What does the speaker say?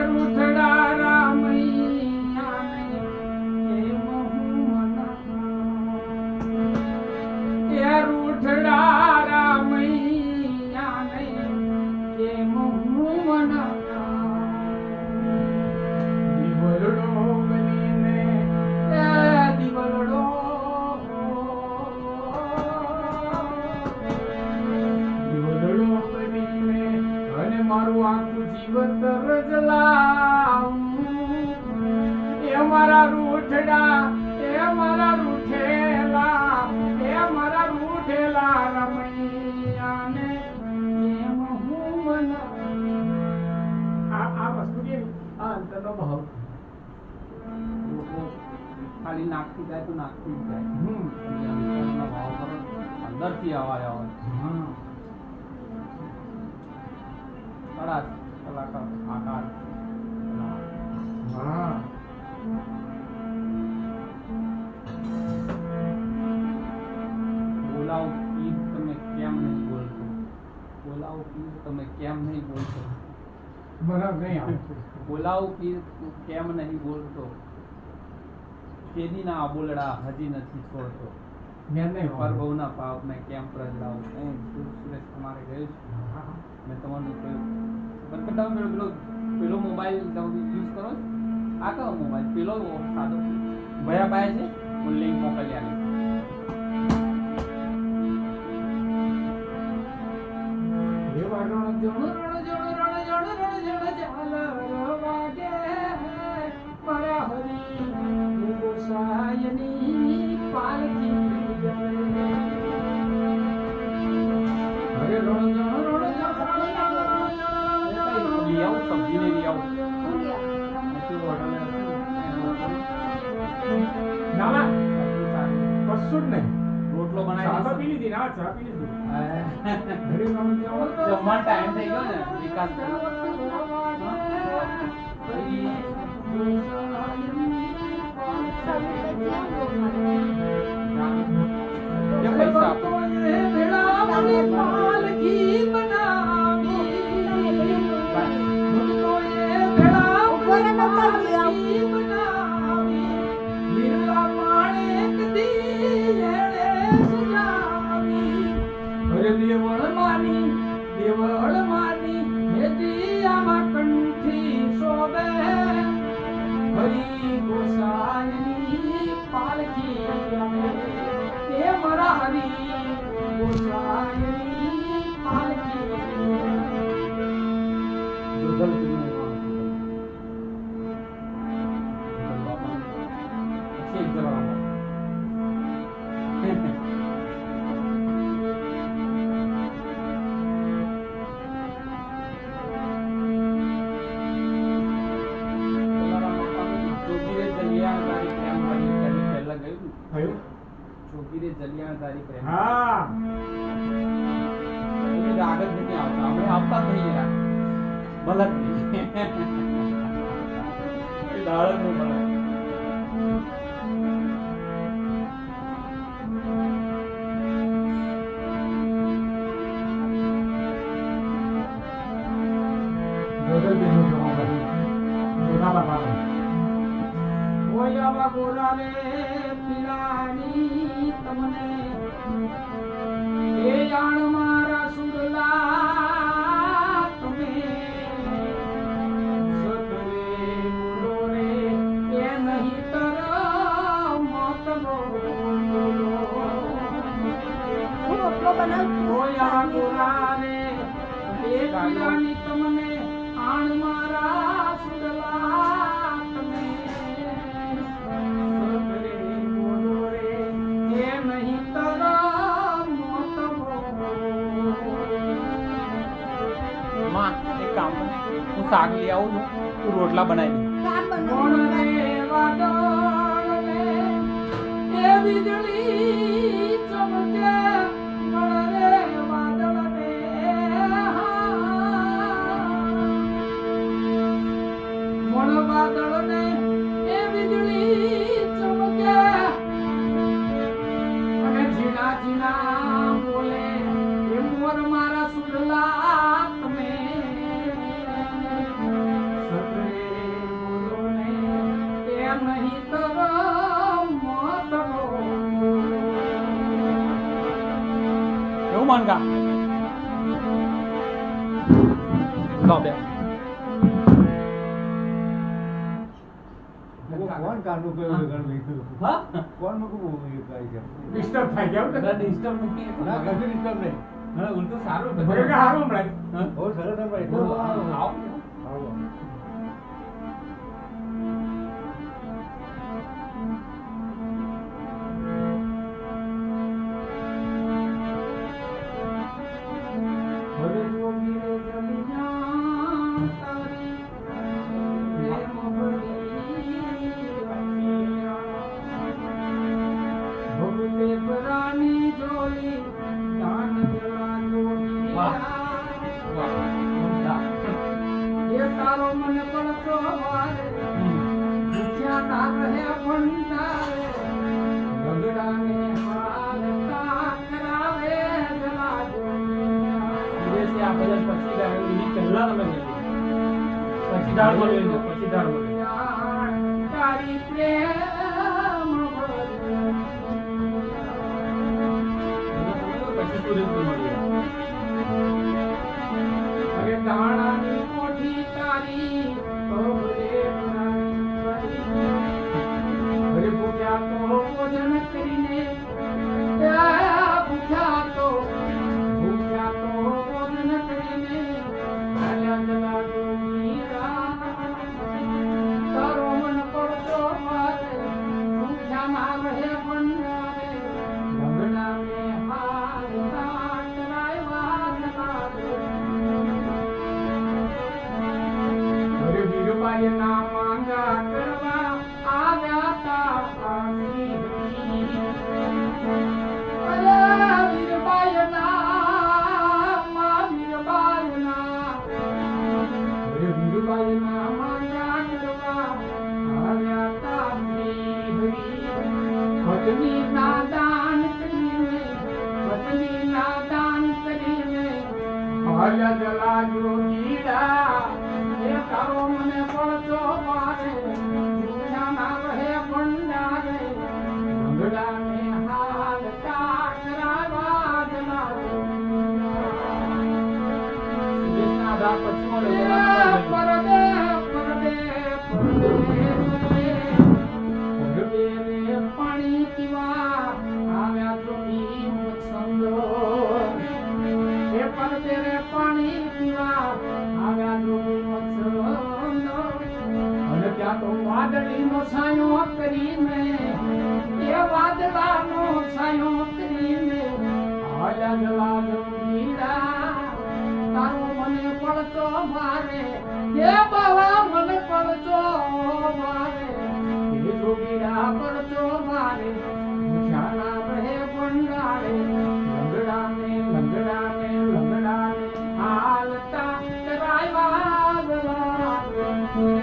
રૂઠડા રામૈયાને કેમ હું મનાવું? એ રૂઠડા રામૈયાને કેમ હું મનાવું? દિવલડો બનીને એ દિવલડો મારું આખું જીવન રજલાવું એ મારા રૂઠડા એ મારા રૂઠેલા એ મારા રૂઠેલા રમૈયાને કેમ હું મનાવું? આ વસ્તુ કેવી આ અંતરનો ભાવ ખાલી નાખતી જાય તો નાખતી જ જાય અંતરનો ભાવ કરો અંદરથી અવાજ આવે કલાકાર આકાર હા બોલાવો પીર તમે કેમ નહીં બોલતો? બોલાવો પીર તમે કેમ નહીં બોલતો? બરાબર નહીં આવે. બોલાવો પીર તું કેમ નહીં બોલતો? કેદી ના બોલડા હજી નથી છોડતો. મેં નહીં પરભવના પાપ મેં કેમ પ્રજલાવું? સુરેશ તમારે ગયું છે મેં તમારું કહ્યું પણ તમે પેલો મોબાઈલ તમે યુઝ કરો છો? આ કયો મોબાઈલ? પેલો સાદો ભયા પાય છે હું લિંક મોકલી આપી. સબ્જી ને લઈ આવું ના ના કશું જ નહીં. રોટલો ચા બનાવી પી લીધી ના ચા પી લીધી. જમવાનો ટાઈમ થઈ ગયો ને વિકાસ પૈસા દેવળ માની હેતી આમાં કંઠી શોભે હરી ગોસાઈની પાલખી અમે એ મારા હરી ગોસાઈની પાલખી છોકરી જલિયાણધારી પ્રેમ હા આગળ નથી આવતા અમે આવતા જ નહીં યાર બલક નહીં એ દાળક નું બલક બોલાવે પીરાની તમને એ જાણ મારા સુરલા તમે સતરે બોલો રે એ નહીં તર મોત બોલો બોલાવે એ પીરાની તમને આણ મારા સુરલા તમે એક કામ કર હું શાક લઈ આવું છું તું રોટલા બનાવી મારા સુરલા તમે સતરે ભગવાન કા લો બે કોણ કાનું કયું ગણ લીધું હા કોણ મકું એ કાઈ છે ડિસ્ટર્બ થાય કેમ કે ડિસ્ટર્બ નહીં ના કશું ડિસ્ટર્બ નહીં હા ઉલટું સારું ભરે કે હારું મળે હા બહુ સરસ ભાઈ એટલો આવો આવો ભરે જોગી રે જલિયા તારી પ્રેમ ભરી ભગતે પરાની જોલી દાન જલા જોગીયા એ તારો મને પડતો વારે ભૂખ્યા ના રહે ભંડારે ગગડાને હાલતા કરાવે જલા જોગીયા વિદેશી આ ભજન પછી ગાયું એની પહેલા તમે ગાયું પછી દાળ બોલી પછી દાળ બોલી તારી પ્રેમ ભરી પછી સુરેશ બોલી અરે દાણાની કોઠી તારી અરે ભૂખ્યા તો ભોજન કરીને ભૂખ્યા તો ભોજન કરીને ચાલ્યા જલા જોગીરા તારો મન પડતો વારે ભૂખ્યા ના રહે ભંડારે ઢગલા ને હાલતા કરાવ્યા જલા અરે વીરબાઈ ના માંગા કરવા આવ્યા તા આસી અરે વીરબાઈ ના માંગા કરવા આવ્યા તા શ્રી પત્ની ના દાન કરીને ભાલ્યા જલા જોગીરા એ તારો મને પડતો વારે ભૂખ્યા ના રહે ભંડારે ભંગડાને હાલતા કરાવા જલા સુરેશના આધાર પછી મળે પરદે પરદે પરદે પરદે રે પાણી પીવા આવ્યા જોગી મત્સંદો એ પરદે રે પાણી પીવા આવ્યા જોગી મત્સંદો અને ત્યાં તો વાદળીનો છાંયો કરીને એ વાદળાનો છાંયો કરીને હાલ્યા જલા જોગીરા તારો મને પડતો મારે એ